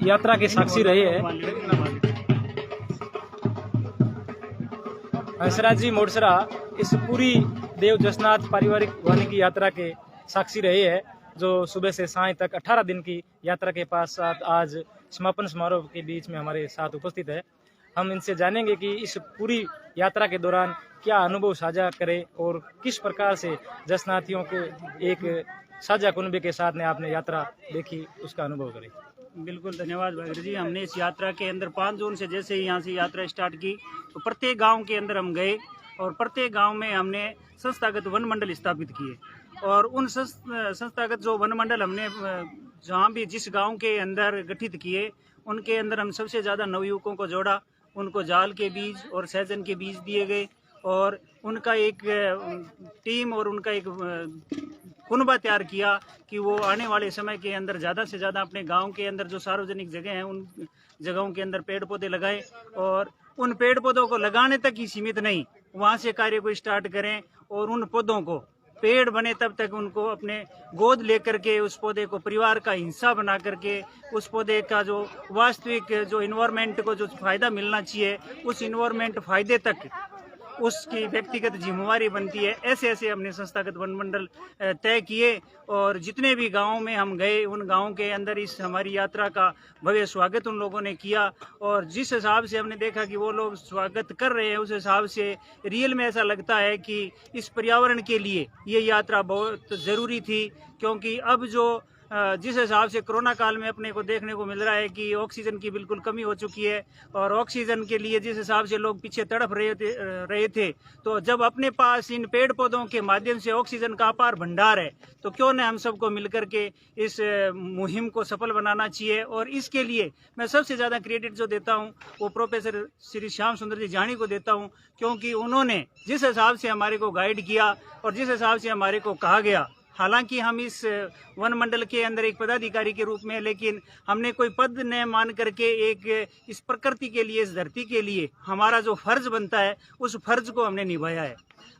यात्रा के साक्षी रहे हैं। हंसराज जी मोडसरा इस पूरी देव जसनाथ पारिवारिक वानिकी यात्रा के साक्षी रहे हैं, जो सुबह से साय तक 18 दिन की यात्रा के पश्चात आज समापन समारोह के बीच में हमारे साथ उपस्थित है। हम इनसे जानेंगे कि इस पूरी यात्रा के दौरान क्या अनुभव साझा करें और किस प्रकार से जसनाथियों के एक साझा कुनबे के साथ ने आपने यात्रा देखी, उसका अनुभव करें। बिल्कुल, धन्यवाद भागीर जी। हमने इस यात्रा के अंदर 5 जून से जैसे ही यहाँ से यात्रा स्टार्ट की तो प्रत्येक गांव के अंदर हम गए और प्रत्येक गांव में हमने संस्थागत वन मंडल स्थापित किए और उन संस्थागत जो वन मंडल हमने जहाँ भी जिस गांव के अंदर गठित किए उनके अंदर हम सबसे ज़्यादा नवयुवकों को जोड़ा, उनको जाल के बीज और सहजन के बीज दिए गए और उनका एक टीम और उनका एक कुनबा तैयार किया कि वो आने वाले समय के अंदर ज़्यादा से ज़्यादा अपने गांव के अंदर जो सार्वजनिक जगह हैं उन जगहों के अंदर पेड़ पौधे लगाएं और उन पेड़ पौधों को लगाने तक ही सीमित नहीं, वहाँ से कार्य को स्टार्ट करें और उन पौधों को पेड़ बने तब तक उनको अपने गोद लेकर के उस पौधे को परिवार का हिस्सा बना करके उस पौधे का जो वास्तविक जो इन्वायरमेंट को जो फायदा मिलना चाहिए उस इन्वायरमेंट फायदे तक उसकी व्यक्तिगत जिम्मेवारी बनती है। ऐसे ऐसे हमने संस्थागत वन मंडल तय किए और जितने भी गांवों में हम गए उन गांवों के अंदर इस हमारी यात्रा का भव्य स्वागत उन लोगों ने किया और जिस हिसाब से हमने देखा कि वो लोग स्वागत कर रहे हैं उस हिसाब से रियल में ऐसा लगता है कि इस पर्यावरण के लिए ये यात्रा बहुत ज़रूरी थी, क्योंकि अब जो जिस हिसाब से कोरोना काल में अपने को देखने को मिल रहा है कि ऑक्सीजन की बिल्कुल कमी हो चुकी है और ऑक्सीजन के लिए जिस हिसाब से लोग पीछे तड़प रहे थे तो जब अपने पास इन पेड़ पौधों के माध्यम से ऑक्सीजन का अपार भंडार है तो क्यों न हम सबको मिलकर के इस मुहिम को सफल बनाना चाहिए। और इसके लिए मैं सबसे ज़्यादा क्रेडिट जो देता हूँ वो प्रोफेसर श्री श्याम सुंदर जी जानी को देता हूँ, क्योंकि उन्होंने जिस हिसाब से हमारे को गाइड किया और जिस हिसाब से हमारे को कहा गया, हालांकि हम इस वन मंडल के अंदर एक पदाधिकारी के रूप में, लेकिन हमने कोई पद न मान करके एक इस प्रकृति के लिए, इस धरती के लिए हमारा जो फर्ज बनता है उस फर्ज को हमने निभाया है।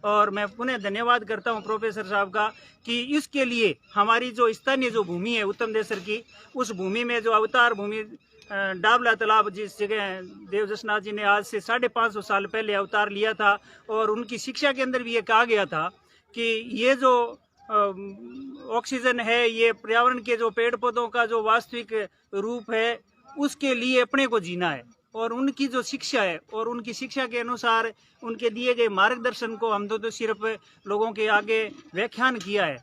और मैं पुनः धन्यवाद करता हूं प्रोफेसर साहब का कि इसके लिए हमारी जो स्थानीय जो भूमि है उत्तम देसर की, उस भूमि में जो अवतार भूमि डाबला तालाब जिस जगह देव जसनाथ जी ने आज से 550 साल पहले अवतार लिया था और उनकी शिक्षा के अंदर भी ये कहा गया था कि ये जो ऑक्सीजन है, ये पर्यावरण के जो पेड़ पौधों का जो वास्तविक रूप है उसके लिए अपने को जीना है। और उनकी जो शिक्षा है और उनकी शिक्षा के अनुसार उनके दिए गए मार्गदर्शन को हम तो सिर्फ लोगों के आगे व्याख्यान किया है।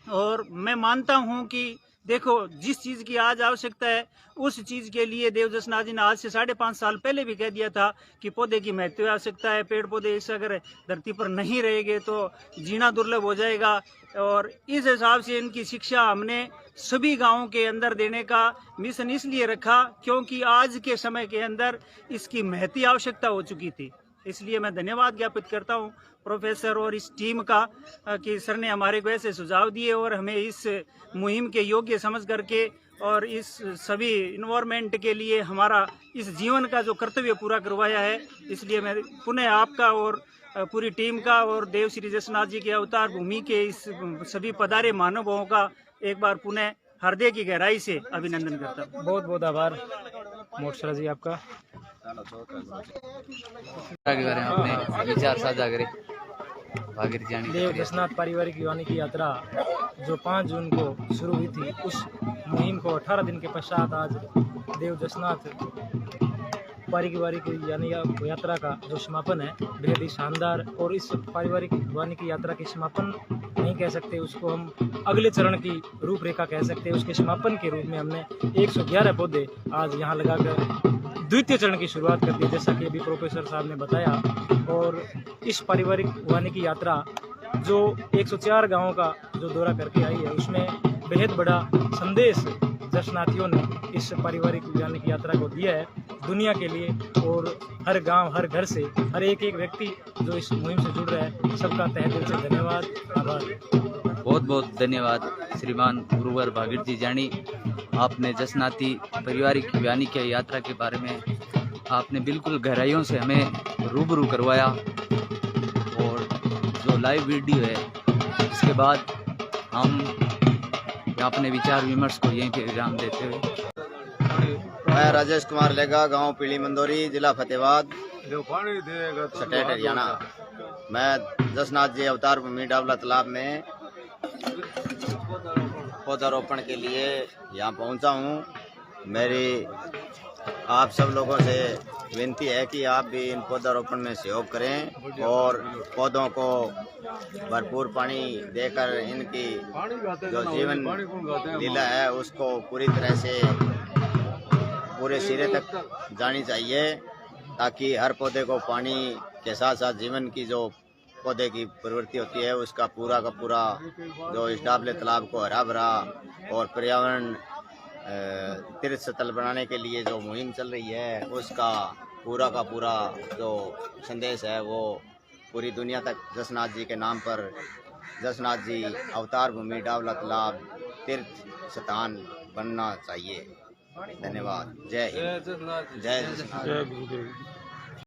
और मैं मानता हूं कि देखो जिस चीज़ की आज आवश्यकता है उस चीज़ के लिए देव जसनाथ जी ने आज से 5.5 साल पहले भी कह दिया था कि पौधे की महत्व आवश्यकता है, पेड़ पौधे इस अगर धरती पर नहीं रहेंगे तो जीना दुर्लभ हो जाएगा। और इस हिसाब से इनकी शिक्षा हमने सभी गांवों के अंदर देने का मिशन इसलिए रखा क्योंकि आज के समय के अंदर इसकी महती आवश्यकता हो चुकी थी। इसलिए मैं धन्यवाद ज्ञापित करता हूं प्रोफेसर और इस टीम का कि सर ने हमारे को ऐसे सुझाव दिए और हमें इस मुहिम के योग्य समझ करके और इस सभी इन्वायरमेंट के लिए हमारा इस जीवन का जो कर्तव्य पूरा करवाया है। इसलिए मैं पुनः आपका और पूरी टीम का और देव श्री जसनाथ जी के अवतार भूमि के इस सभी पधारे महानुभावों का एक बार पुनः हृदय की गहराई से अभिनंदन करता हूँ। बहुत बहुत आभार मोडसरा जी आपका। अपने विचार साझा करें। देव जसनाथ पारिवारिक वानिकी यात्रा जो 5 जून को शुरू हुई थी, उस मुहिम को 18 दिन के पश्चात आज देव जसनाथ पारिवारिक यानी यात्रा का जो समापन है बेहद ही शानदार। और इस पारिवारिक वानिकी यात्रा के समापन नहीं कह सकते, उसको हम अगले चरण की रूपरेखा कह सकते हैं। उसके समापन के रूप में हमने 111 पौधे आज यहाँ लगाकर द्वितीय चरण की शुरुआत कर दी, जैसा कि अभी प्रोफेसर साहब ने बताया। और इस पारिवारिक वानिकी यात्रा जो 104 गांवों का जो दौरा करके आई है, उसमें बेहद बड़ा संदेश जसनाथियों ने इस पारिवारिक वानिकी यात्रा को दिया है दुनिया के लिए। और हर गांव, हर घर से, हर एक व्यक्ति जो इस मुहिम से जुड़ रहा है, सबका तहे दिल से धन्यवाद, आभार। बहुत बहुत धन्यवाद श्रीमान गुरुवर भागीर जी जानी। आपने जसनाती पारिवारिक वानिकी यात्रा के बारे में आपने बिल्कुल गहराइयों से हमें रूबरू करवाया। और जो लाइव वीडियो है इसके बाद हम अपने विचार विमर्श को यहीं पे विराम देते हुए मैं राजेश कुमार लेगा, गांव पीली मंदोरी, जिला फतेहाबाद, स्टेट हरियाणा। मैं जसनाथ जी अवतार भूमि डावला तालाब में पौधारोपण के लिए यहाँ पहुँचा हूँ। मेरी आप सब लोगों से विनती है कि आप भी इन पौधारोपण में सहयोग करें और पौधों को भरपूर पानी देकर इनकी जो जीवन लीला है उसको पूरी तरह से पूरे सिरे तक जानी चाहिए, ताकि हर पौधे को पानी के साथ साथ जीवन की जो पौधे की प्रवृत्ति होती है उसका पूरा का पूरा जो इस डाबले तालाब को हरा भरा और पर्यावरण तीर्थ स्थल बनाने के लिए जो मुहिम चल रही है उसका पूरा का पूरा जो संदेश है वो पूरी दुनिया तक जसनाथ जी के नाम पर जसनाथ जी अवतार भूमि डावला तालाब तीर्थ स्थान बनना चाहिए। धन्यवाद। जय हिंद, जय जसनाथ। जय गुरुदेव।